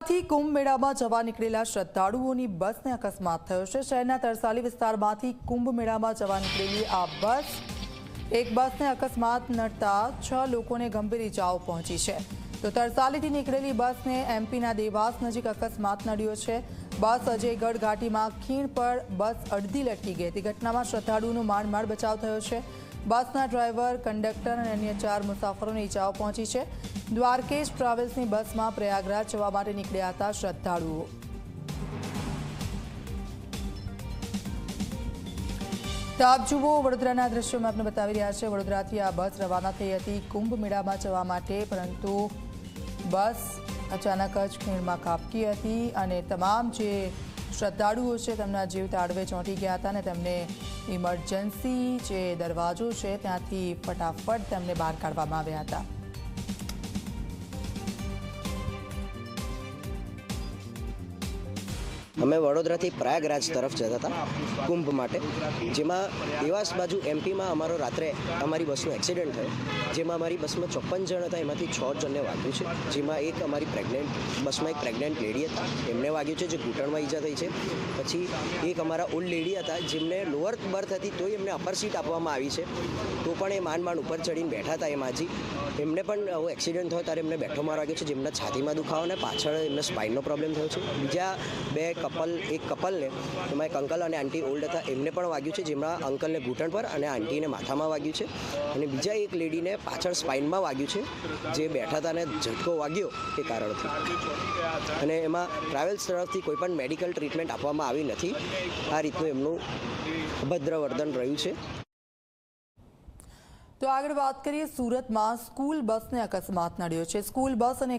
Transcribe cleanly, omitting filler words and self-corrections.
વડોદરાથી કુંભ મેળામાં જવા નીકળેલા શ્રદ્ધાળુઓની બસને અકસ્માત થયો છે। શહેરના તરસાલી વિસ્તારમાંથી કુંભ મેળામાં જવા નીકળેલી આ એક બસને અકસ્માત નડતા 6 લોકોને ગંભીર ઇજાઓ પહોંચી છે। તો તરસાલીથી નીકળેલી બસને એમપીના દેવાસ નજીક અકસ્માત નડ્યો છે। બસ અજયગઢ ઘાટીમાં ખીણ પર બસ અડધી લટકી ગઈ હતી। ઘટનામાં શ્રદ્ધાળુઓનો માંડ બચાવ થયો છે। બસના ડ્રાઈવર, કંડક્ટર અને અન્ય 4 મુસાફરોને ઇજાઓ પહોંચી છે। દ્વારકેશ ટ્રાવેલ્સની બસમાં પ્રયાગરાજ જવા માટે નીકળ્યા હતા શ્રદ્ધાળુઓ। તો આપ જુઓ વડોદરાના દ્રશ્યોમાં આપને બતાવી રહ્યા છે। વડોદરાથી આ બસ રવાના થઈ હતી કુંભ મેળામાં જવા માટે, પરંતુ બસ અચાનક જ ખીણમાં ખાબકી હતી અને તમામ જે શ્રદ્ધાળુઓ છે તેમના જીવ તાળવે ચોંટી ગયા હતા અને તેમને ઇમરજન્સી જે દરવાજો છે ત્યાંથી ફટાફટ તેમને બહાર કાઢવામાં આવ્યા હતા। અમે વડોદરાથી પ્રયાગરાજ તરફ જતા હતા કુંભ માટે, જેમાં દેવાસ બાજુ એમપીમાં અમારો રાત્રે અમારી બસનો એક્સિડન્ટ થયો, જેમાં અમારી બસમાં 54 જણ હતા, એમાંથી 6 જણને વાગ્યું છે। જેમાં એક અમારી બસમાં એક પ્રેગ્નન્ટ લેડી હતા, એમને વાગ્યું છે, જે ઘૂંટણમાં ઈજા થઈ છે। પછી એક અમારા ઓલ્ડ લેડી હતા, જેમને લોઅર બર્થ હતી તોય એમને અપર સીટ આપવામાં આવી છે, તો પણ એ માંડ ઉપર ચડીને બેઠા હતા એ માજી, એમને પણ આવો એક્સિડન્ટ થયો ત્યારે એમને બેઠો માર વાગ્યો છે, જેમના છાતીમાં દુખાવો અને પાછળ એમને સ્પાઇનનો પ્રોબ્લેમ થયો છે। બીજા એક કપલને, એમાં એક અંકલ અને આંટી ઓલ્ડ હતા, એમને પણ વાગ્યું છે, જેમાં અંકલને ઘૂંટણ પર અને આંટીને માથામાં વાગ્યું છે, અને બીજા એક લેડીને પાછળ સ્પાઇનમાં વાગ્યું છે, જે બેઠા હતા અને ઝટકો વાગ્યો એ કારણથી, અને એમાં ટ્રાવેલ્સ તરફથી કોઈ પણ મેડિકલ ટ્રીટમેન્ટ આપવામાં આવી નથી। આ રીતનું એમનું અભદ્ર વર્તન રહ્યું છે। તો આગળ વાત કરીએ, સુરતમાં સ્કૂલ બસને અકસ્માત નડ્યો છે। સ્કૂલ બસ અને